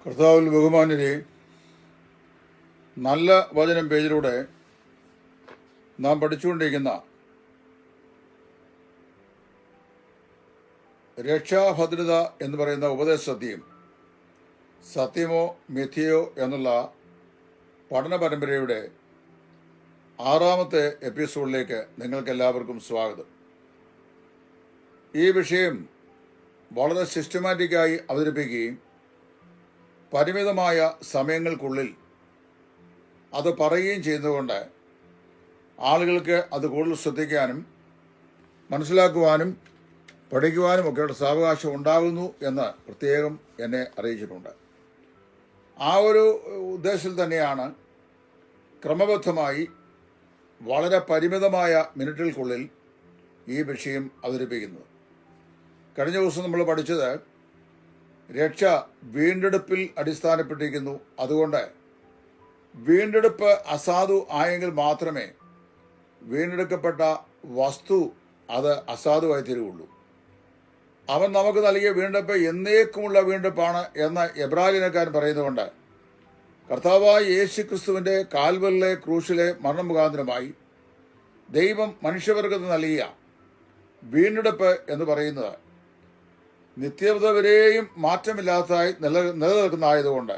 കർത്താവിൽ ബഹുമാന്യരെ, നല്ല വചനം പേജിലൂടെ നാം പഠിച്ചുകൊണ്ടിരിക്കുന്ന രക്ഷാഭദ്രത എന്ന് പറയുന്ന ഉപദേശ സത്യമോ മിഥ്യയോ എന്നുള്ള പഠന പരമ്പരയുടെ 6ാമത്തെ എപ്പിസോഡിലേക്ക് നിങ്ങൾക്കെല്ലാവർക്കും സ്വാഗതം. ഈ വിഷയം വളരെ സിസ്റ്റമാറ്റിക്കായി അവതരിപ്പിക്കുകയും പരിമിതമായ സമയങ്ങൾക്കുള്ളിൽ അത് പറയുകയും ചെയ്യുന്നതുകൊണ്ട് ആളുകൾക്ക് അത് കൂടുതൽ ശ്രദ്ധിക്കാനും മനസ്സിലാക്കുവാനും പഠിക്കുവാനും ഒക്കെയുള്ള സാവകാശം ഉണ്ടാകുന്നു എന്ന് പ്രത്യേകം എന്നെ അറിയിച്ചിട്ടുണ്ട്. ആ ഒരു ഉദ്ദേശത്തിൽ തന്നെയാണ് ക്രമബദ്ധമായി വളരെ പരിമിതമായ മിനിറ്റുകൾക്കുള്ളിൽ ഈ വിഷയം അവതരിപ്പിക്കുന്നത്. കഴിഞ്ഞ ദിവസം നമ്മൾ പഠിച്ചത് രക്ഷ വീണ്ടെടുപ്പിൽ അടിസ്ഥാനപ്പെട്ടിരിക്കുന്നു. അതുകൊണ്ട് വീണ്ടെടുപ്പ് അസാധു ആയെങ്കിൽ മാത്രമേ വീണ്ടെടുക്കപ്പെട്ട വസ്തു അത് അസാധുവായി തീരുകയുള്ളൂ. അവൻ നമുക്ക് നൽകിയ വീണ്ടെടുപ്പ് എന്നേക്കുമുള്ള വീണ്ടെടുപ്പാണ് എന്ന് എബ്രായലേഖനക്കാരൻ പറയുന്നതുകൊണ്ട് കർത്താവായ യേശു ക്രിസ്തുവിന്റെ കാൽവരിലെ ക്രൂശിലെ മരണം മുഖാന്തരമായി ദൈവം മനുഷ്യവർഗത്തിന് നൽകിയ വീണ്ടെടുപ്പ് എന്ന് പറയുന്നത് നിത്യത വരെയും മാറ്റമില്ലാത്തതായി നിലനിൽക്കുന്നതായതുകൊണ്ട്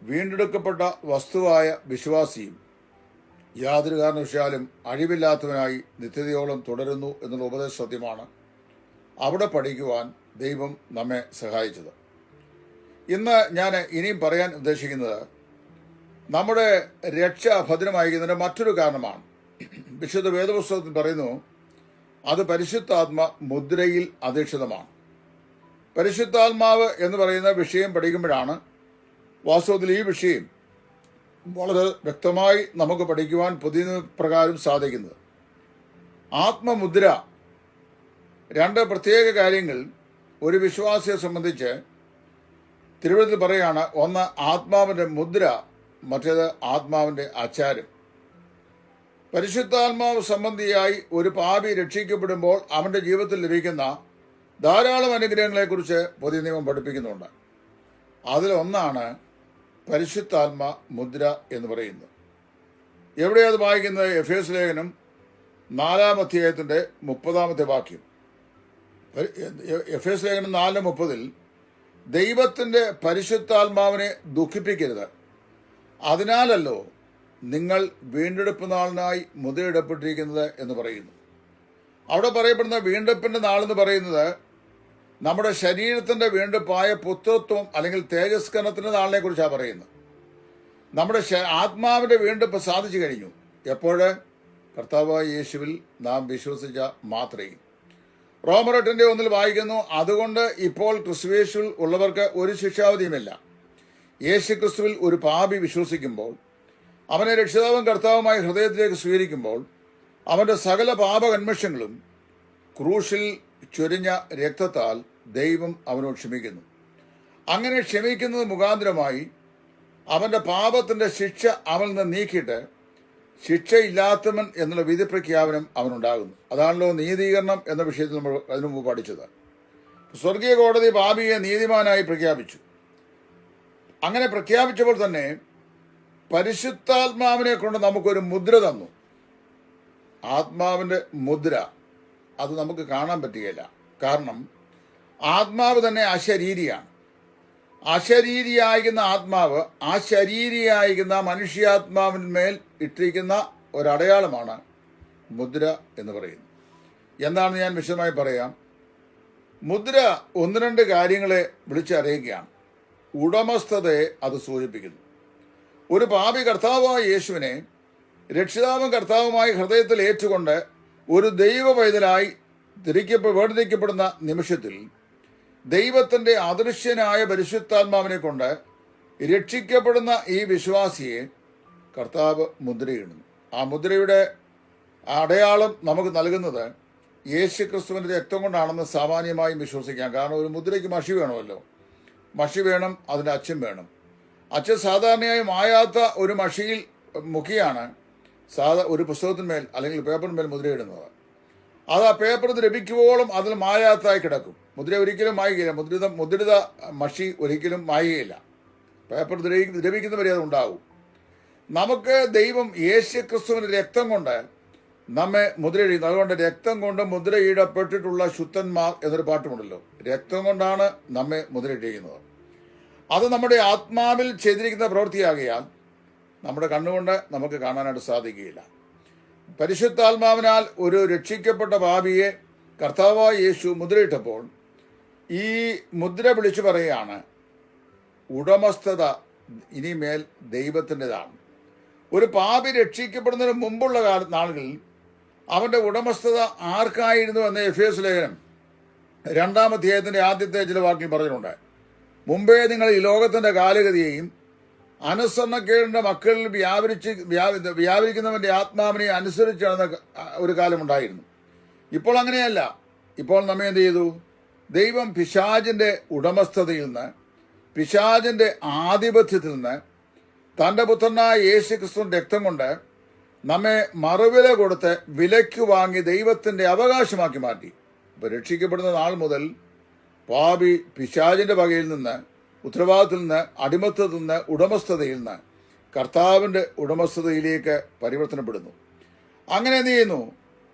വീണ്ടെടുക്കപ്പെട്ട വസ്തുവായ വിശ്വാസിയും യാതൊരു കാരണവശാലും അഴിവില്ലാത്തവനായി നിത്യതയോളം തുടരുന്നു എന്നുള്ള ഉപദേശ സത്യമാണ് അവിടെ പഠിക്കുവാൻ ദൈവം നമ്മെ സഹായിച്ചത്. ഇന്ന് ഞാൻ ഇനിയും പറയാൻ ഉദ്ദേശിക്കുന്നത് നമ്മുടെ രക്ഷ ഭദ്രമായിരിക്കുന്നതിന്റെ മറ്റൊരു കാരണമാണ്. വിശുദ്ധ വേദപുസ്തകത്തിൽ പറയുന്നു അത് പരിശുദ്ധാത്മ മുദ്രയിൽ അധിഷ്ഠിതമാണ്. പരിശുദ്ധാത്മാവ് എന്ന് പറയുന്ന വിഷയം പഠിക്കുമ്പോഴാണ് വാസ്തവത്തിൽ ഈ വിഷയം വളരെ വ്യക്തമായി നമുക്ക് പഠിക്കുവാൻ പുതിയ പ്രകാരം സാധിക്കുന്നത്. ആത്മമുദ്ര, രണ്ട് പ്രത്യേക കാര്യങ്ങൾ ഒരു വിശ്വാസിയെ സംബന്ധിച്ച് തിരുവഴുത്തിൽ പറയുകയാണ്. ഒന്ന് ആത്മാവിന്റെ മുദ്ര, മറ്റേത് ആത്മാവിന്റെ ആചാരം. പരിശുദ്ധാത്മാവ് സംബന്ധിയായി ഒരു പാപി രക്ഷിക്കപ്പെടുമ്പോൾ അവന്റെ ജീവിതത്തിൽ ലഭിക്കുന്ന ധാരാളം അനുഗ്രഹങ്ങളെക്കുറിച്ച് പുതിയ നിയമം പഠിപ്പിക്കുന്നുണ്ട്. അതിലൊന്നാണ് പരിശുദ്ധാത്മ മുദ്ര എന്ന് പറയുന്നത്. എവിടെയത് വായിക്കുന്നത്? എഫേസ് ലേഖനം 4-ാം അധ്യായത്തിന്റെ 30-ാമത്തെ വാക്യം. എഫേസ് ലേഖനം 4:30 ദൈവത്തിന്റെ പരിശുദ്ധാത്മാവിനെ ദുഃഖിപ്പിക്കരുത്, അതിനാലല്ലോ നിങ്ങൾ വീണ്ടെടുപ്പ് നാളിനായി മുദ്രയിടപ്പെട്ടിരിക്കുന്നത് എന്ന് പറയുന്നു. അവിടെ പറയപ്പെടുന്ന വീണ്ടെടുപ്പിന്റെ നാളെന്ന് പറയുന്നത് നമ്മുടെ ശരീരത്തിന്റെ വീണ്ടെടുപ്പായ പുത്രത്വം അല്ലെങ്കിൽ തേജസ്കരണത്തിന്റെ നാളിനെ കുറിച്ചാണ് പറയുന്നത്. നമ്മുടെ ആത്മാവിന്റെ വീണ്ടെടുപ്പ് സാധിച്ചു കഴിഞ്ഞു. എപ്പോഴ്? കർത്താവായ യേശുവിൽ നാം വിശ്വസിച്ച മാത്രയിൽ. റോമർ 8:1 വായിക്കുന്നു, അതുകൊണ്ട് ഇപ്പോൾ ക്രിസ്തുയേശുവിൽ ഉള്ളവർക്ക് ഒരു ശിക്ഷാവധിയുമില്ല. യേശു ക്രിസ്തുവിൽ ഒരു പാപി വിശ്വസിക്കുമ്പോൾ, അവനെ രക്ഷിതാവും കർത്താവുമായി ഹൃദയത്തിലേക്ക് സ്വീകരിക്കുമ്പോൾ അവന്റെ സകല പാപകന്മഷങ്ങളും ക്രൂശിൽ ചൊരിഞ്ഞ രക്തത്താൽ ദൈവം അവനോട് ക്ഷമിക്കുന്നു. അങ്ങനെ ക്ഷമിക്കുന്നത് മുഖാന്തരമായി അവന്റെ പാപത്തിന്റെ ശിക്ഷ അവനിൽ നിന്ന് നീക്കിയിട്ട് ശിക്ഷയില്ലാത്തവൻ എന്നുള്ള വിധി പ്രഖ്യാപനം അവനുണ്ടാകുന്നു. അതാണല്ലോ നീതീകരണം എന്ന വിഷയത്തിൽ നമ്മൾ അതിനു മുമ്പ് പഠിച്ചത്. സ്വർഗീയ കോടതി പാപിയെ നീതിമാനായി പ്രഖ്യാപിച്ചു. അങ്ങനെ പ്രഖ്യാപിച്ചപ്പോൾ തന്നെ പരിശുദ്ധാത്മാവിനെ കൊണ്ട് നമുക്കൊരു മുദ്ര തന്നു. ആത്മാവിന്റെ മുദ്ര അത് നമുക്ക് കാണാൻ പറ്റുകയില്ല. കാരണം ആത്മാവ് തന്നെ അശരീരിയാണ്. അശരീരിയായിരിക്കുന്ന ആത്മാവ് ആ ശരീരിയായിരിക്കുന്ന മനുഷ്യാത്മാവിന്മേൽ ഇട്ടിരിക്കുന്ന ഒരടയാളമാണ് മുദ്ര എന്ന് പറയുന്നത്. എന്താണെന്ന് ഞാൻ വിശദമായി പറയാം. മുദ്ര 1-2 കാര്യങ്ങളെ വിളിച്ചറിയുകയാണ്. ഉടമസ്ഥതയെ അത് സൂചിപ്പിക്കുന്നു. ഒരു പാപി കർത്താവായ യേശുവിനെ രക്ഷിതാവും കർത്താവുമായി ഹൃദയത്തിൽ ഏറ്റുകൊണ്ട് ഒരു ദൈവ പൈതലായി വേർതിരിക്കപ്പെടുന്ന നിമിഷത്തിൽ ദൈവത്തിന്റെ അദൃശ്യനായ പരിശുദ്ധാത്മാവിനെ കൊണ്ട് രക്ഷിക്കപ്പെടുന്ന ഈ വിശ്വാസിയെ കർത്താവ് മുദ്രയിടുന്നു. ആ മുദ്രയുടെ അടയാളം നമുക്ക് നൽകുന്നത് യേശു ക്രിസ്തുവിന്റെ രക്തം കൊണ്ടാണെന്ന് സാമാന്യമായും വിശ്വസിക്കാം. കാരണം ഒരു മുദ്രയ്ക്ക് മഷി വേണമല്ലോ. മഷി വേണം, അതിന്റെ അച്ഛൻ വേണം. അച്ഛൻ സാധാരണയായി മായാത്ത ഒരു മഷിയിൽ മുഖിയാണ് ഒരു പുസ്തകത്തിന്മേൽ അല്ലെങ്കിൽ പേപ്പറിന്മേൽ മുദ്രയിടുന്നത്. അത് ആ പേപ്പർ ലഭിക്കുവോളം അതിൽ മായാത്തായി കിടക്കും. മുദ്ര ഒരിക്കലും മായുകയില്ല. മുദ്രിത മഷി ഒരിക്കലും മായുകയില്ല. പേപ്പർ ദ്രവിക്കുന്നവരെ അത് ഉണ്ടാവും. നമുക്ക് ദൈവം യേശു ക്രിസ്തുവിന്റെ രക്തം കൊണ്ട് നമ്മെ മുദ്രയിടുന്നു. അതുകൊണ്ട് രക്തം കൊണ്ട് മുദ്രയിടപ്പെട്ടിട്ടുള്ള ശുദ്ധന്മാർ എന്നൊരു പാട്ടുമുണ്ടല്ലോ. രക്തം കൊണ്ടാണ് നമ്മെ മുദ്രയിട്ടിരിക്കുന്നത്. അത് നമ്മുടെ ആത്മാവിൽ ചെയ്തിരിക്കുന്ന പ്രവൃത്തിയാകിയാൽ നമ്മുടെ കണ്ണുകൊണ്ട് നമുക്ക് കാണാനായിട്ട് സാധിക്കുകയില്ല. പരിശുദ്ധാത്മാവിനാൽ ഒരു രക്ഷിക്കപ്പെട്ട പാപിയെ കർത്താവായ യേശു മുദ്രയിട്ടപ്പോൾ ഈ മുദ്ര വിളിച്ചു പറയുകയാണ്, ഉടമസ്ഥത ഇനിമേൽ ദൈവത്തിൻ്റെതാണ്. ഒരു പാപി രക്ഷിക്കപ്പെടുന്നതിന് മുമ്പുള്ള നാളുകളിൽ അവന്റെ ഉടമസ്ഥത ആർക്കായിരുന്നു എന്ന് എഫേസ് ലേഖനം 2-ാം അധ്യായത്തിന്റെ ആദ്യത്തെ ചില വാക്യം പറഞ്ഞിട്ടുണ്ട്. മുമ്പേ നിങ്ങൾ ഈ ലോകത്തിന്റെ കാലഗതിയെയും അനുസരണക്കേടിന്റെ മക്കളിൽ വ്യാപരിക്കുന്നവന്റെ ആത്മാവിനെ അനുസരിച്ചാണ് ഒരു കാലമുണ്ടായിരുന്നു. ഇപ്പോൾ അങ്ങനെയല്ല. ഇപ്പോൾ നമ്മെ എന്ത് ചെയ്തു? ദൈവം പിശാചിന്റെ ഉടമസ്ഥതയിൽ നിന്ന്, പിശാചിന്റെ ആധിപത്യത്തിൽ നിന്ന് തന്റെ പുത്രനായ യേശു ക്രിസ്തുവിന്റെ രക്തം കൊണ്ട് നമ്മെ മറുവില കൊടുത്ത് വിലയ്ക്ക് വാങ്ങി ദൈവത്തിന്റെ അവകാശമാക്കി മാറ്റി. ഇപ്പൊ രക്ഷിക്കപ്പെടുന്ന നാൾ മുതൽ പാപി പിശാചിന്റെ വകയിൽ നിന്ന്, ഉത്തരവാദിത്തത്തിൽ നിന്ന്, അടിമത്തത്തിൽ നിന്ന്, ഉടമസ്ഥതയിൽ നിന്ന് കർത്താവിന്റെ ഉടമസ്ഥതയിലേക്ക് പരിവർത്തനപ്പെടുന്നു. അങ്ങനെ എന്ത് ചെയ്യുന്നു?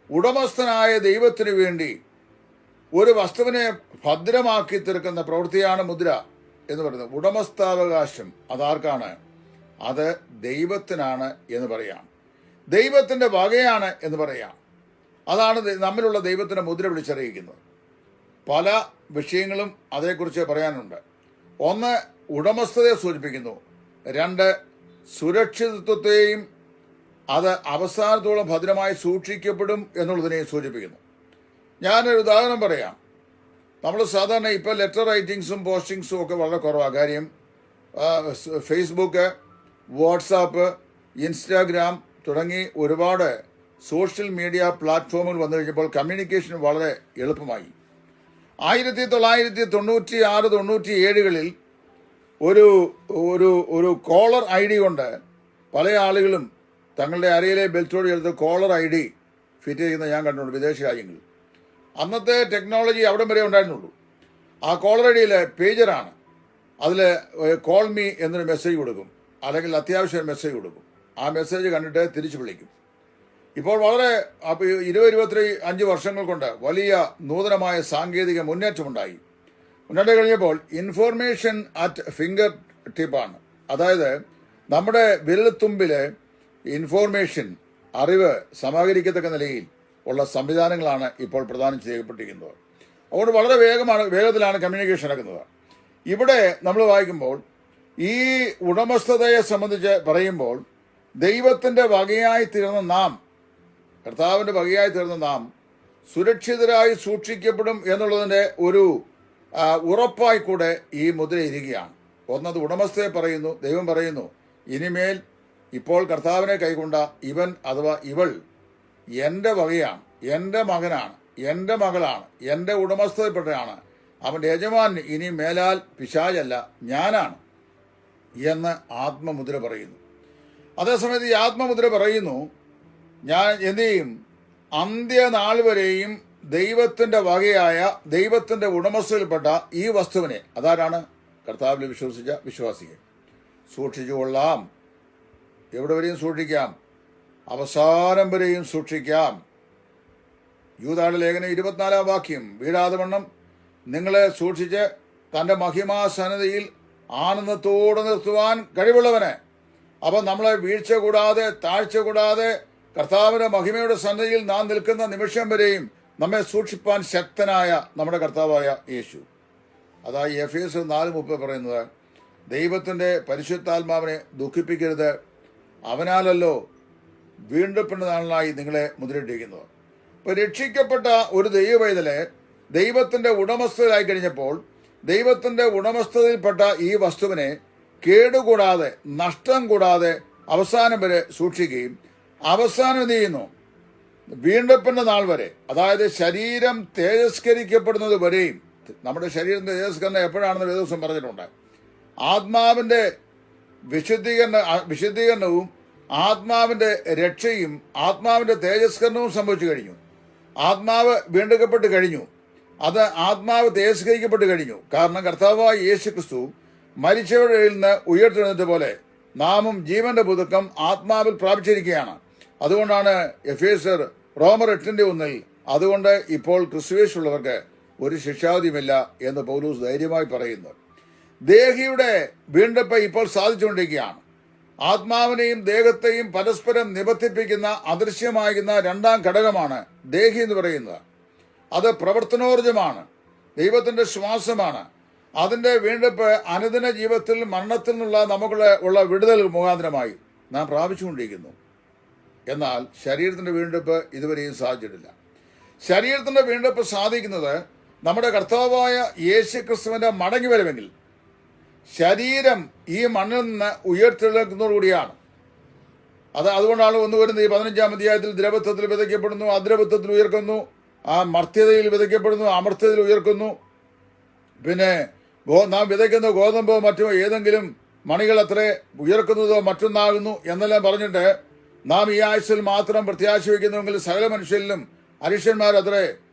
ഉടമസ്ഥനായ ദൈവത്തിന് വേണ്ടി ഒരു വസ്തുവിനെ ഭദ്രമാക്കി തീർക്കുന്ന പ്രവൃത്തിയാണ് മുദ്ര എന്ന് പറയുന്നത്. ഉടമസ്ഥാവകാശം അതാർക്കാണ്? അത് ദൈവത്തിനാണ് എന്ന് പറയാം. ദൈവത്തിന്റെ വകയാണ് എന്ന് പറയാം. അതാണ് നമ്മിലുള്ള ദൈവത്തിന്റെ മുദ്ര വിളിച്ചറിയിക്കുന്നത്. പല വിഷയങ്ങളും അതേക്കുറിച്ച് പറയാനുണ്ട്. 1, ഉടമസ്ഥതയെ സൂചിപ്പിക്കുന്നു. 2, സുരക്ഷിതത്വത്തെയും അത് അവസാനത്തോളം ഭദ്രമായി സൂക്ഷിക്കപ്പെടും എന്നുള്ളതിനെയും സൂചിപ്പിക്കുന്നു. ഞാനൊരു ഉദാഹരണം പറയാം. നമ്മൾ സാധാരണ ഇപ്പോൾ ലെറ്റർ റൈറ്റിങ്സും പോസ്റ്റിങ്സും ഒക്കെ വളരെ കുറവാണ്. കാര്യം ഫേസ്ബുക്ക്, വാട്സാപ്പ്, ഇൻസ്റ്റാഗ്രാം തുടങ്ങി ഒരുപാട് സോഷ്യൽ മീഡിയ പ്ലാറ്റ്ഫോമുകൾ വന്നു കഴിഞ്ഞപ്പോൾ കമ്മ്യൂണിക്കേഷൻ വളരെ എളുപ്പമായി. 1996-97 ഒരു ഒരു ഒരു കോളർ ഐ ഡി കൊണ്ട് പല ആളുകളും തങ്ങളുടെ അരയിലെ ബെൽറ്റോട് ചേർത്ത് കോളർ ഐ ഡി ഫിറ്റ് ചെയ്യുന്ന ഞാൻ കണ്ടിട്ടുണ്ട് വിദേശ രാജ്യങ്ങളിൽ. അന്നത്തെ ടെക്നോളജി അവിടെ വരെ ഉണ്ടായിരുന്നുള്ളൂ. ആ കോളർ ഐ ഡിയിൽ പേജറാണ്. അതിൽ കോൾ മീ എന്നൊരു മെസ്സേജ് കൊടുക്കും, അല്ലെങ്കിൽ അത്യാവശ്യം മെസ്സേജ് കൊടുക്കും. ആ മെസ്സേജ് കണ്ടിട്ട് തിരിച്ചു വിളിക്കും. ഇപ്പോൾ വളരെ 20-25 വർഷങ്ങൾ കൊണ്ട് വലിയ നൂതനമായ സാങ്കേതിക മുന്നേറ്റമുണ്ടായി. മുന്നേറ്റം കഴിഞ്ഞപ്പോൾ ഇൻഫോർമേഷൻ അറ്റ് ഫിംഗർ ടിപ്പാണ്. അതായത് നമ്മുടെ വിരൽത്തുമ്പിലെ ഇൻഫോർമേഷൻ, അറിവ് സമാഹരിക്കത്തക്ക നിലയിൽ ഉള്ള സംവിധാനങ്ങളാണ് ഇപ്പോൾ പ്രദാനം ചെയ്യപ്പെട്ടിരിക്കുന്നത്. അതുകൊണ്ട് വളരെ വേഗത്തിലാണ് കമ്മ്യൂണിക്കേഷൻ നടക്കുന്നത്. ഇവിടെ നമ്മൾ വായിക്കുമ്പോൾ ഈ ഉടമസ്ഥതയെ സംബന്ധിച്ച് പറയുമ്പോൾ ദൈവത്തിന്റെ വകയായി തീർന്ന നാം, കർത്താവിന്റെ വകയായി തീർന്ന നാം സുരക്ഷിതരായി സൂക്ഷിക്കപ്പെടും എന്നുള്ളതിന്റെ ഒരു ഉറപ്പായി കൂടെ ഈ മുദ്ര ഇരിക്കുകയാണ്. ഒന്നത് ഉടമസ്ഥയെ പറയുന്നു. ദൈവം പറയുന്നു, ഇനിമേൽ ഇപ്പോൾ കർത്താവിനെ കൈക്കൊണ്ട ഇവൻ അഥവാ ഇവൾ എൻ്റെ വകയാണ്, എൻ്റെ മകനാണ്, എൻ്റെ മകളാണ്, എൻ്റെ ഉടമസ്ഥതപ്പെട്ടതാണ്. അവൻ്റെ യജമാൻ ഇനി മേലാൽ പിശാചല്ല, ഞാനാണ് എന്ന് ആത്മമുദ്ര പറയുന്നു. അതേസമയത്ത് ഈ ആത്മമുദ്ര പറയുന്നു, ഞാൻ എന്ത് ചെയ്യും? അന്ത്യനാൾ വരെയും ദൈവത്തിന്റെ വകയായ, ദൈവത്തിന്റെ ഉടമസ്ഥയിൽപ്പെട്ട ഈ വസ്തുവിനെ, അതാരാണ്? കർത്താവിൽ വിശ്വസിച്ച വിശ്വാസികൾ സൂക്ഷിച്ചുകൊള്ളാം. എവിടെ വരെയും സൂക്ഷിക്കാം? അവസാനം വരെയും സൂക്ഷിക്കാം. യൂദായുടെ ലേഖനം 24-ാം വാക്യം, വീഴാതെ വണ്ണം നിങ്ങളെ സൂക്ഷിച്ച് തന്റെ മഹിമാസന്നതിയിൽ ആനന്ദത്തോടെ നിർത്തുവാൻ കഴിവുള്ളവന്. അപ്പം നമ്മളെ വീഴ്ച കൂടാതെ, താഴ്ച കൂടാതെ കർത്താവിന്റെ മഹിമയുടെ സന്നദ്ധിയിൽ നാം നിൽക്കുന്ന നിമിഷം വരെയും നമ്മെ സൂക്ഷിപ്പാൻ ശക്തനായ നമ്മുടെ കർത്താവായ യേശു. അതായി എഫേസ് 4:30 പറയുന്നത്, ദൈവത്തിന്റെ പരിശുദ്ധാത്മാവിനെ ദുഃഖിപ്പിക്കരുത്, അവനാലല്ലോ വീണ്ടെടുപ്പിനാളായി നിങ്ങളെ മുദ്രയിട്ടിരിക്കുന്നത്. ഇപ്പൊ രക്ഷിക്കപ്പെട്ട ഒരു ദൈവവൈതലെ ദൈവത്തിന്റെ ഉടമസ്ഥതയിലായി കഴിഞ്ഞപ്പോൾ ദൈവത്തിന്റെ ഉടമസ്ഥതയിൽപ്പെട്ട ഈ വസ്തുവിനെ കേടുകൂടാതെ, നഷ്ടം കൂടാതെ അവസാനം വരെ സൂക്ഷിക്കുകയും അവസാനം എന്ത് ചെയ്യുന്നു? വീണ്ടെടുപ്പിന്റെ നാൾ വരെ, അതായത് ശരീരം തേജസ്കരിക്കപ്പെടുന്നത് വരെയും. നമ്മുടെ ശരീരം തേജസ്കരണം എപ്പോഴാണെന്ന് വേദോസം പറഞ്ഞിട്ടുണ്ട്. ആത്മാവിന്റെ വിശുദ്ധീകരണവും ആത്മാവിന്റെ രക്ഷയും ആത്മാവിന്റെ തേജസ്കരണവും സംഭവിച്ചു കഴിഞ്ഞു. ആത്മാവ് വീണ്ടെടുക്കപ്പെട്ട് കഴിഞ്ഞു. അത് ആത്മാവ് തേജസ്കരിക്കപ്പെട്ട് കഴിഞ്ഞു. കാരണം കർത്താവായ യേശു ക്രിസ്തു മരിച്ചവരുടെ നിന്ന് ഉയർത്തെഴുന്നേറ്റ പോലെ നാമും ജീവന്റെ പുതുക്കം ആത്മാവിൽ പ്രാപിച്ചിരിക്കുകയാണ്. അതുകൊണ്ടാണ് എഫേസ്യർ റോമർ 8:1 അതുകൊണ്ട് ഇപ്പോൾ ക്രിസ്തുവേശുള്ളവർക്ക് ഒരു ശിക്ഷാവിധിയുമില്ല എന്ന് പൗലോസ് ധൈര്യമായി പറയുന്നു. ദേഹിയുടെ വീണ്ടെടുപ്പ് ഇപ്പോൾ സാധിച്ചുകൊണ്ടിരിക്കുകയാണ്. ആത്മാവിനെയും ദേഹത്തെയും പരസ്പരം നിബന്ധിപ്പിക്കുന്ന അദൃശ്യമാകുന്ന രണ്ടാം ഘടകമാണ് ദേഹി എന്ന് പറയുന്നത്. അത് പ്രവർത്തനോർജമാണ്, ദൈവത്തിന്റെ ശ്വാസമാണ്. അതിന്റെ വീണ്ടെടുപ്പ് അനുദിന ജീവിതത്തിൽ മരണത്തിൽ നിന്നുള്ള നമുക്കുള്ള വിടുതൽ മുഖാന്തരമായി നാം പ്രാപിച്ചുകൊണ്ടിരിക്കുന്നു. എന്നാൽ ശരീരത്തിന്റെ വീണ്ടെടുപ്പ് ഇതുവരെയും സാധിച്ചിട്ടില്ല. ശരീരത്തിന്റെ വീണ്ടെടുപ്പ് സാധിക്കുന്നത് നമ്മുടെ കർത്താവായ യേശു ക്രിസ്തുവിന്റെ മടങ്ങി വരവെങ്കിൽ ശരീരം ഈ മണ്ണിൽ നിന്ന് ഉയർത്തെഴുന്നേൽക്കുന്നതോടുകൂടിയാണ്. അതുകൊണ്ടാണ് 1 കൊരിന്ത്യർ 15-ാം അധ്യായത്തിൽ ദ്രവത്വത്തിൽ വിതയ്ക്കപ്പെടുന്നു, അദ്രവത്വത്തിൽ ഉയർക്കുന്നു, ആ മർത്യതയിൽ വിതയ്ക്കപ്പെടുന്നു, അമർത്യതയിൽ ഉയർക്കുന്നു. പിന്നെ നാം വിതയ്ക്കുന്ന ഗോതമ്പോ മറ്റോ ഏതെങ്കിലും മണികൾ അത്രേ ഉയർക്കുന്നതോ മറ്റൊന്നാകുന്നു എന്നെല്ലാം പറഞ്ഞിട്ട് നാം ഈ ആയുസ്സിൽ മാത്രം പ്രത്യാശ വയ്ക്കുന്നുവെങ്കിൽ സകല മനുഷ്യരിലും അരിഷ്യന്മാരത്രേ.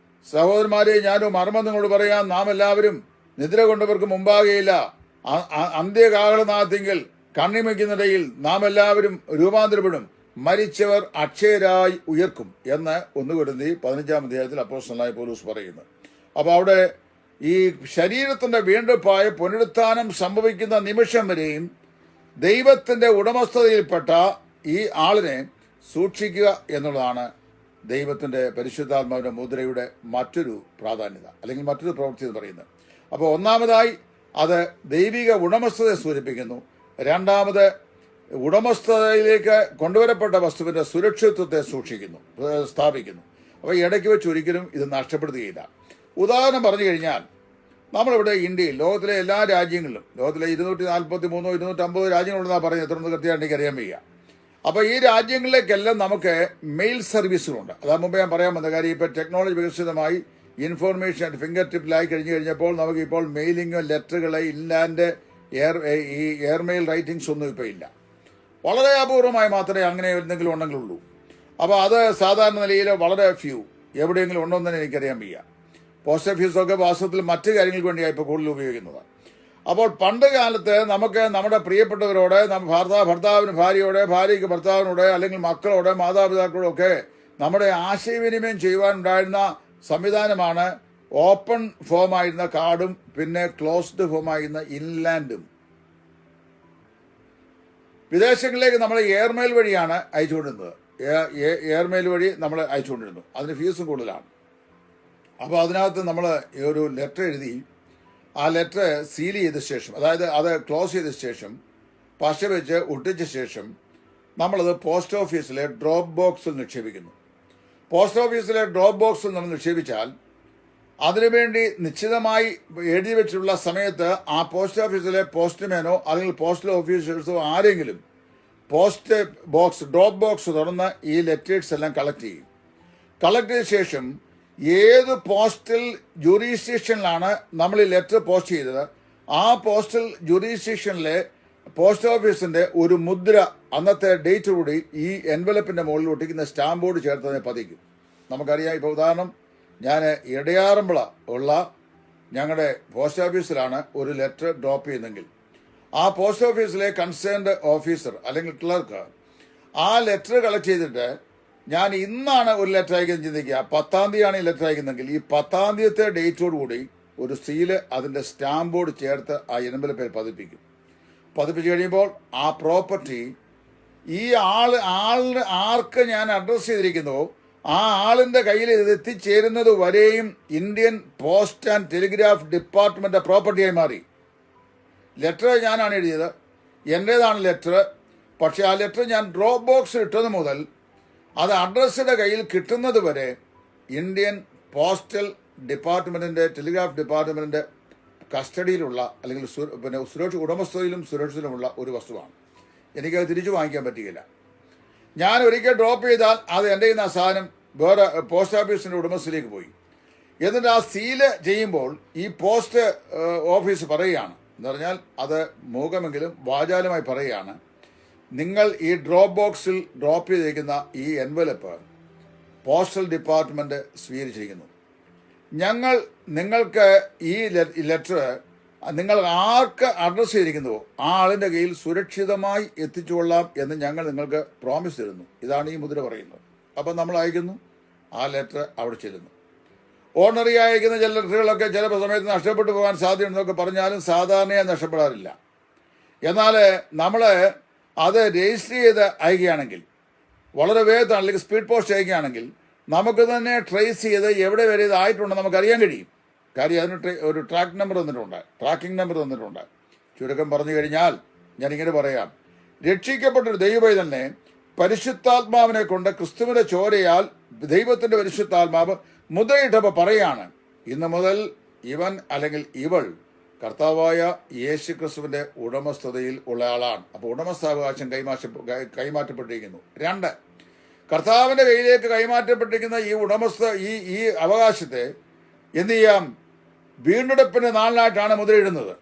സഹോദരന്മാരെ, ഞാനും മർമ്മം നിങ്ങളോട് പറയാം, നാം എല്ലാവരും നിദ്ര കൊണ്ടവർക്ക് മുമ്പാകെയില്ല. അന്ത്യകാലനാഥെങ്കിൽ കണ്ണിമയ്ക്കുന്നിടയിൽ നാം എല്ലാവരും രൂപാന്തരപ്പെടും, മരിച്ചവർ അക്ഷയരായി ഉയർക്കും എന്ന് 1 കൊരിന്ത്യർ 15-ാം അധ്യായത്തിൽ അപ്പോസ്തലനായ പൗലോസ് പറയുന്നു. അപ്പൊ അവിടെ ഈ ശരീരത്തിന്റെ വീണ്ടെടുപ്പായ പുനരുത്ഥാനം സംഭവിക്കുന്ന നിമിഷം വരെയും ദൈവത്തിന്റെ ഉടമസ്ഥതയിൽപ്പെട്ട ഈ ആളിനെ സൂക്ഷിക്കുക എന്നുള്ളതാണ് ദൈവത്തിന്റെ പരിശുദ്ധാത്മാവിന്റെ മുദ്രയുടെ മറ്റൊരു പ്രാധാന്യത, അല്ലെങ്കിൽ മറ്റൊരു പ്രവൃത്തി എന്ന് പറയുന്നത്. അപ്പോൾ ഒന്നാമതായി അത് ദൈവിക ഉടമസ്ഥതയെ സൂചിപ്പിക്കുന്നു. രണ്ടാമത് ഉടമസ്ഥതയിലേക്ക് കൊണ്ടുവരപ്പെട്ട വസ്തുവിന്റെ സുരക്ഷിതത്വത്തെ സ്ഥാപിക്കുന്നു. അപ്പോൾ ഇടയ്ക്ക് വെച്ച് ഒരിക്കലും ഇത് നഷ്ടപ്പെടുത്തുകയില്ല. ഉദാഹരണം പറഞ്ഞു കഴിഞ്ഞാൽ, നമ്മളിവിടെ ഇന്ത്യയിൽ ലോകത്തിലെ എല്ലാ രാജ്യങ്ങളിലും, ലോകത്തിലെ 243 250 രാജ്യങ്ങളുണ്ടെന്നാണ് പറയുന്നത്, എത്രയെന്ന് കൃത്യമായിട്ട് എനിക്ക് അറിയാൻ വയ്യ. അപ്പോൾ ഈ രാജ്യങ്ങളിലേക്കെല്ലാം നമുക്ക് മെയിൽ സർവീസുകളുണ്ട്. അതാ മുമ്പ് ഞാൻ പറയാൻ വന്ന കാര്യം, ഇപ്പോൾ ടെക്നോളജി വികസിതമായി ഇൻഫോർമേഷൻ ഫിംഗർ ടിപ്പിലായി കഴിഞ്ഞപ്പോൾ നമുക്ക് ഇപ്പോൾ മെയിലിംഗ്, ലെറ്ററുകളെ, ഇൻലാൻഡ് ഈ എയർമെയിൽ റൈറ്റിംഗ്സ് ഒന്നും ഇപ്പോൾ ഇല്ല. വളരെ അപൂർവമായി മാത്രമേ അങ്ങനെ എന്തെങ്കിലും ഉണ്ടെങ്കിലുള്ളൂ. അപ്പോൾ അത് സാധാരണ നിലയിൽ വളരെ ഫ്യൂ, എവിടെയെങ്കിലും ഉണ്ടോ എന്ന് തന്നെ എനിക്കറിയാൻ വയ്യ. പോസ്റ്റ് ഓഫീസൊക്കെ വാസ്തവത്തിൽ മറ്റു കാര്യങ്ങൾക്ക് വേണ്ടിയാണ് ഇപ്പോൾ കൂടുതൽ ഉപയോഗിക്കുന്നത്. അപ്പോൾ പണ്ട് കാലത്ത് നമുക്ക് നമ്മുടെ പ്രിയപ്പെട്ടവരോട്, ഭർത്താവിന് ഭാര്യയോടെ, ഭാര്യയ്ക്ക് ഭർത്താവിനോട്, അല്ലെങ്കിൽ മക്കളോട്, മാതാപിതാക്കളോടൊക്കെ നമ്മുടെ ആശയവിനിമയം ചെയ്യുവാനുണ്ടായിരുന്ന സംവിധാനമാണ് ഓപ്പൺ ഫോമായിരുന്ന കാർഡും പിന്നെ ക്ലോസ്ഡ് ഫോമായിരുന്ന ഇൻലാൻഡും. വിദേശങ്ങളിലേക്ക് നമ്മൾ എയർമെയിൽ വഴിയാണ് അയച്ചുകൊണ്ടിരുന്നത്. എയർമെയിൽ വഴി നമ്മൾ അയച്ചുകൊണ്ടിരുന്നു. അതിന് ഫീസും കൂടുതലാണ്. അപ്പോൾ അതിനകത്ത് നമ്മൾ ഒരു ലെറ്റർ എഴുതി, ആ ലെറ്റർ സീൽ ചെയ്ത ശേഷം, അതായത് അത് ക്ലോസ് ചെയ്ത ശേഷം പശ വെച്ച് ഒട്ടിച്ച ശേഷം നമ്മളത് പോസ്റ്റ് ഓഫീസിലെ ഡ്രോപ്പ് ബോക്സിൽ നിക്ഷേപിക്കുന്നു. പോസ്റ്റ് ഓഫീസിലെ ഡ്രോപ്പ് ബോക്സിൽ നമ്മൾ നിക്ഷേപിച്ചാൽ അതിനുവേണ്ടി നിശ്ചിതമായി എഴുതി വെച്ചിട്ടുള്ള സമയത്ത് ആ പോസ്റ്റ് ഓഫീസിലെ പോസ്റ്റ്മാനോ അല്ലെങ്കിൽ പോസ്റ്റൽ ഓഫീസേഴ്സോ ആരെങ്കിലും ഡ്രോപ്പ് ബോക്സ് തുറന്ന് ഈ ലെറ്റേഴ്സ് എല്ലാം കളക്ട് ചെയ്യും. കളക്ട് ചെയ്ത ശേഷം ഏത് പോസ്റ്റൽ ജൂറിസ്ഡിക്ഷനിലാണ് നമ്മൾ ഈ ലെറ്റർ പോസ്റ്റ് ചെയ്തത്, ആ പോസ്റ്റൽ ജൂറിസ്ഡിക്ഷനിലെ പോസ്റ്റ് ഓഫീസിന്റെ ഒരു മുദ്ര അന്നത്തെ ഡേറ്റ് കൂടി ഈ എൻവലപ്പിന്റെ മുകളിൽ ഒട്ടിക്കുന്ന സ്റ്റാമ്പോർഡ് ചേർത്തതിനെ പതിക്കും. നമുക്കറിയാം, ഇപ്പോൾ ഉദാഹരണം, ഞാൻ ഇടയാറമ്പള ഉള്ള ഞങ്ങളുടെ പോസ്റ്റ് ഓഫീസിലാണ് ഒരു ലെറ്റർ ഡ്രോപ്പ് ചെയ്യുന്നതെങ്കിൽ ആ പോസ്റ്റ് ഓഫീസിലെ കൺസേൺഡ് ഓഫീസർ അല്ലെങ്കിൽ ക്ലർക്ക് ആ ലെറ്റർ കളക്ട് ചെയ്തിട്ട്, ഞാൻ ഇന്നാണ് ഒരു ലെറ്റർ അയക്കുന്നത് ചിന്തിക്കുക, 10-ാം തീയതിയാണ് ഈ ലെറ്റർ അയക്കുന്നെങ്കിൽ ഈ 10-ാം തീയതിത്തെ ഡേറ്റോടുകൂടി ഒരു സീല് അതിന്റെ സ്റ്റാമ്പോർഡ് ചേർത്ത് ആ എൻവലപ്പിൽ പതിപ്പിക്കും. പതിപ്പിച്ചു കഴിയുമ്പോൾ ആ പ്രോപ്പർട്ടി ഈ ആളിന് ആർക്ക് ഞാൻ അഡ്രസ് ചെയ്തിരിക്കുന്നുവോ ആ ആളിന്റെ കയ്യിൽ ഇത് എത്തിച്ചേരുന്നത് വരെയും Indian post and telegraph department പ്രോപ്പർട്ടിയായി മാറി. ലെറ്റർ ഞാനാണ് എഴുതിയത്, എന്റേതാണ് ലെറ്റർ. പക്ഷെ ആ ലെറ്റർ ഞാൻ ഡ്രോപ്പ് ബോക്സിൽ ഇട്ടത് മുതൽ അത് അഡ്രസ്സിന്റെ കയ്യിൽ കിട്ടുന്നത് വരെ ഇന്ത്യൻ പോസ്റ്റൽ ഡിപ്പാർട്ട്മെന്റിന്റെ, ടെലിഗ്രാഫ് ഡിപ്പാർട്ട്മെന്റിന്റെ കസ്റ്റഡിയിലുള്ള അല്ലെങ്കിൽ പിന്നെ ഉടമസ്ഥയിലും സുരക്ഷിതയിലുമുള്ള ഒരു വസ്തുവാണ്. എനിക്കത് തിരിച്ചു വാങ്ങിക്കാൻ പറ്റുകയില്ല. ഞാൻ ഒരിക്കൽ ഡ്രോപ്പ് ചെയ്താൽ അത് എൻ്റെ കയ്യിൽ നിന്ന് ആ സാധനം വേറെ പോസ്റ്റ് ഓഫീസിന്റെ ഉടമസ്ഥയിലേക്ക് പോയി. എന്നിട്ട് ആ സീല് ചെയ്യുമ്പോൾ ഈ പോസ്റ്റ് ഓഫീസ് പറയുകയാണ്, എന്ന് പറഞ്ഞാൽ അത് മൂകമെങ്കിലും വാചാലമായി പറയുകയാണ്, നിങ്ങൾ ഈ ഡ്രോപ്പ് ബോക്സിൽ ഡ്രോപ്പ് ചെയ്തിരിക്കുന്ന ഈ എൻവലപ്പ് പോസ്റ്റൽ ഡിപ്പാർട്ട്മെന്റ് സ്വീകരിച്ചിരിക്കുന്നു. ഞങ്ങൾ നിങ്ങൾക്ക് ഈ ലെറ്റർ നിങ്ങൾ ആർക്ക് അഡ്രസ്സ് ചെയ്തിരിക്കുന്നുവോ ആ ആളിൻ്റെ കയ്യിൽ സുരക്ഷിതമായി എത്തിച്ചുകൊള്ളാം എന്ന് ഞങ്ങൾ നിങ്ങൾക്ക് പ്രോമിസ് തരുന്നു. ഇതാണ് ഈ മുദ്ര പറയുന്നത്. അപ്പം നമ്മൾ അയക്കുന്നു, ആ ലെറ്റർ അവിടെ ചെല്ലുന്നു. ഓർഡിനറി അയക്കുന്ന ചില ലെറ്ററുകളൊക്കെ ചില സമയത്ത് നഷ്ടപ്പെട്ടു പോകാൻ സാധ്യതയുണ്ടെന്നൊക്കെ പറഞ്ഞാലും സാധാരണയായി നഷ്ടപ്പെടാറില്ല. എന്നാൽ നമ്മൾ അത് രജിസ്റ്റർ ചെയ്ത് അയക്കുകയാണെങ്കിൽ, വളരെ വേഗത്തിൽ അല്ലെങ്കിൽ സ്പീഡ് പോസ്റ്റ് അയക്കുകയാണെങ്കിൽ നമുക്ക് തന്നെ ട്രേസ് ചെയ്ത് എവിടെ വരെ ഇതായിട്ടുണ്ടെന്ന് നമുക്കറിയാൻ കഴിയും. കാര്യം അതിന് ഒരു ട്രാക്കിംഗ് നമ്പർ തന്നിട്ടുണ്ട്. ചുരുക്കം പറഞ്ഞു കഴിഞ്ഞാൽ ഞാനിങ്ങനെ പറയാം, രക്ഷിക്കപ്പെട്ടൊരു ദൈവപൈതലിനെ പരിശുദ്ധാത്മാവിനെ കൊണ്ട് ക്രിസ്തുവിന്റെ ചോരയാൽ ദൈവത്തിന്റെ പരിശുദ്ധാത്മാവ് മുദ്രയിട്ടപ്പോൾ പറയാണ്, ഇന്ന് മുതൽ ഇവൻ അല്ലെങ്കിൽ ഇവൾ കർത്താവായ യേശു ക്രിസ്തുവിന്റെ ഉടമസ്ഥതയിൽ ഉള്ള ആളാണ്. അപ്പോൾ ഉടമസ്ഥാവകാശം കൈമാറ്റപ്പെട്ടിരിക്കുന്നു. 2, കർത്താവിന്റെ കയ്യിലേക്ക് കൈമാറ്റപ്പെട്ടിരിക്കുന്ന ഈ അവകാശത്തെ എന്ത് ചെയ്യാം? വീണ്ടെടുപ്പിന്റെ നാളിനായിട്ടാണ് മുദ്രയിടുന്നത്.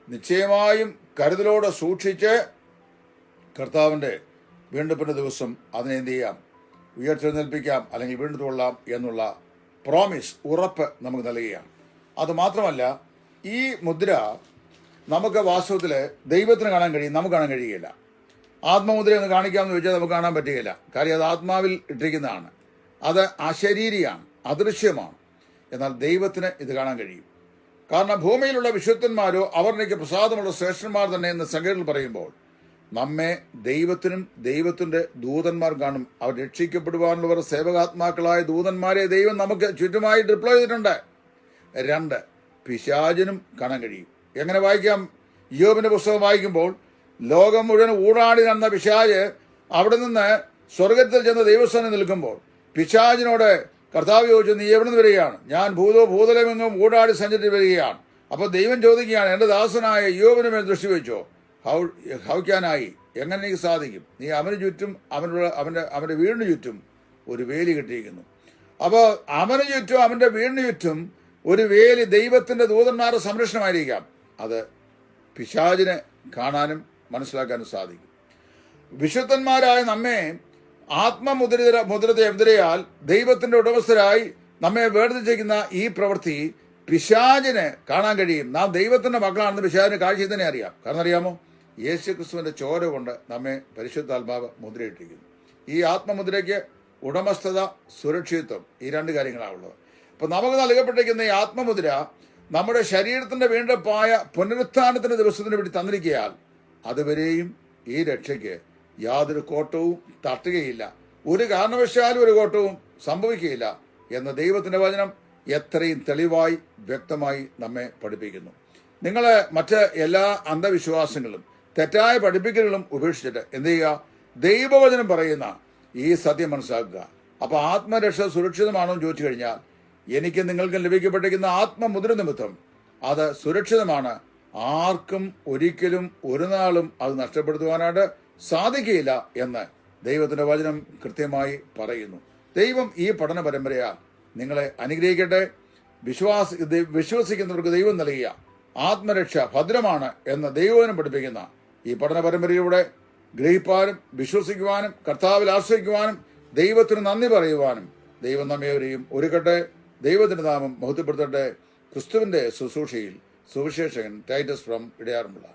നിശ്ചയമായും കരുതലോടെ സൂക്ഷിച്ച് കർത്താവിന്റെ വീണ്ടെടുപ്പിന്റെ ദിവസം അതിനെ എന്ത് ചെയ്യാം? ഉയർത്തെഴുന്നേൽപ്പിക്കാം, അല്ലെങ്കിൽ വീണ്ടെടുത്ത് കൊള്ളാം എന്നുള്ള പ്രോമിസ്, ഉറപ്പ് നമുക്ക് നൽകുകയാണ്. അതുമാത്രമല്ല, ഈ മുദ്ര നമുക്ക് വാസ്തവത്തിൽ ദൈവത്തിന് കാണാൻ കഴിയും, നമുക്ക് കാണാൻ കഴിയുകയില്ല. ആത്മമുദ്ര ഒന്ന് കാണിക്കാമെന്ന് ചോദിച്ചാൽ നമുക്ക് കാണാൻ പറ്റുകയില്ല. കാര്യം അത് ആത്മാവിൽ ഇട്ടിരിക്കുന്നതാണ്, അത് അശരീരിയാണ്, അദൃശ്യമാണ്. എന്നാൽ ദൈവത്തിന് ഇത് കാണാൻ കഴിയും. കാരണം ഭൂമിയിലുള്ള വിശുദ്ധന്മാരോ അവർക്ക് പ്രസാദമുള്ള ശ്രേഷ്ഠന്മാർ തന്നെ എന്ന് സംഖ്യകൾ പറയുമ്പോൾ നമ്മെ ദൈവത്തിനും ദൈവത്തിന്റെ ദൂതന്മാർ കാണും. അവർ രക്ഷിക്കപ്പെടുവാനുള്ളവർ സേവകാത്മാക്കളായ ദൂതന്മാരെ ദൈവം നമുക്ക് ചുറ്റുമായി ഡിപ്ലോയ് ചെയ്തിട്ടുണ്ട്. 2, പിശാചിനും കാണാൻ കഴിയും. എങ്ങനെ വായിക്കാം? യോബിന്റെ പുസ്തകം വായിക്കുമ്പോൾ ലോകം മുഴുവൻ ഊടാടി നടന്ന പിശാച് അവിടെ നിന്ന് സ്വർഗത്തിൽ ചെന്ന് ദൈവസ്ഥാനം നിൽക്കുമ്പോൾ പിശാചിനോട് കർത്താവ് ചോദിച്ചു, നീ എവിടെ നിന്ന് വരികയാണ്? ഞാൻ ഭൂതലമെങ്ങും ഊടാടി സഞ്ചരിച്ച് വരികയാണ്. അപ്പോൾ ദൈവം ചോദിക്കുകയാണ്, എൻ്റെ ദാസനായ യോബിന് മേൽ ദൃഷ്ടി വെച്ചോ? ഹൗക്കാനായി എങ്ങനെ എനിക്ക് സാധിക്കും? നീ അവന് ചുറ്റും അവന്റെ വീടിന് ചുറ്റും ഒരു വേലി കെട്ടിയിരിക്കുന്നു. അപ്പോൾ അവന് ചുറ്റും അവന്റെ വീടിന് ചുറ്റും ഒരു വേലി ദൈവത്തിന്റെ ദൂതന്മാരുടെ സംരക്ഷണമായിരിക്കാം. അത് പിശാചിനെ കാണാനും മനസ്സിലാക്കാനും സാധിക്കും. വിശുദ്ധന്മാരായ നമ്മെ ആത്മമുദ്രയാൽ ദൈവത്തിന്റെ ഉടമസ്ഥരായി നമ്മെ വേർതിരിച്ചിരിക്കുന്ന ഈ പ്രവൃത്തി പിശാചിന് കാണാൻ കഴിയും. നാം ദൈവത്തിന്റെ മക്കളാണെന്ന് പിശാചിന് കാഴ്ചയിൽ തന്നെ അറിയാം. കാരണം അറിയാമോ? യേശു ക്രിസ്തുവിന്റെ ചോര കൊണ്ട് നമ്മെ പരിശുദ്ധാത്മാവ് മുദ്രയിട്ടിരിക്കുന്നു. ഈ ആത്മമുദ്രയ്ക്ക് ഉടമസ്ഥത, സുരക്ഷിതത്വം, ഈ 2 കാര്യങ്ങളാണുള്ളത്. അപ്പൊ നമുക്ക് നൽകപ്പെട്ടിരിക്കുന്ന ഈ ആത്മമുദ്ര നമ്മുടെ ശരീരത്തിന്റെ വീണ്ടെടുപ്പായ പുനരുത്ഥാനത്തിന്റെ ദിവസത്തിന് വേണ്ടി തന്നിരിക്കയാൽ അതുവരെയും ഈ രക്ഷയ്ക്ക് യാതൊരു കോട്ടവും തട്ടുകയില്ല, ഒരു കാരണവശാലും ഒരു കോട്ടവും സംഭവിക്കുകയില്ല എന്ന ദൈവത്തിന്റെ വചനം എത്രയും തെളിവായി വ്യക്തമായി നമ്മെ പഠിപ്പിക്കുന്നു. നിങ്ങൾ മറ്റ് എല്ലാ അന്ധവിശ്വാസങ്ങളും തെറ്റായ പഠിപ്പിക്കലുകളും ഉപേക്ഷിച്ചിട്ട് എന്ത് ചെയ്യുക? ദൈവവചനം പറയുന്ന ഈ സത്യം മനസ്സിലാക്കുക. അപ്പൊ ആത്മരക്ഷ സുരക്ഷിതമാണോ എന്ന് ചോദിച്ചു കഴിഞ്ഞാൽ എനിക്ക് നിങ്ങൾക്ക് ലഭിക്കപ്പെട്ടിരിക്കുന്ന ആത്മമുദ്ര നിമിത്തം അത് സുരക്ഷിതമാണ്. ആർക്കും ഒരിക്കലും ഒരു നാളും അത് നഷ്ടപ്പെടുത്തുവാനായിട്ട് സാധിക്കുകയില്ല എന്ന് ദൈവത്തിന്റെ വചനം കൃത്യമായി ദൈവം ഈ പഠന പരമ്പരയാൽ നിങ്ങളെ അനുഗ്രഹിക്കട്ടെ. വിശ്വസിക്കുന്നവർക്ക് ദൈവം നൽകിയ ആത്മരക്ഷ ഭദ്രമാണ് എന്ന് ദൈവവചനം പഠിപ്പിക്കുന്ന ഈ പഠന പരമ്പരയിലൂടെ ഗ്രഹിപ്പാനും വിശ്വസിക്കുവാനും കർത്താവിൽ ആശ്രയിക്കുവാനും ദൈവത്തിന് നന്ദി പറയുവാനും ദൈവം നമ്മേവരെയും ഒരുക്കട്ടെ. ദൈവത്തിന്റെ നാമം മഹത്വപ്പെടുത്തട്ടെ. ക്രിസ്തുവിന്റെ ശുശ്രൂഷയിൽ സുവിശേഷകൻ ടൈറ്റസ് ഫ്രം ഇടയാറുമുള്ള.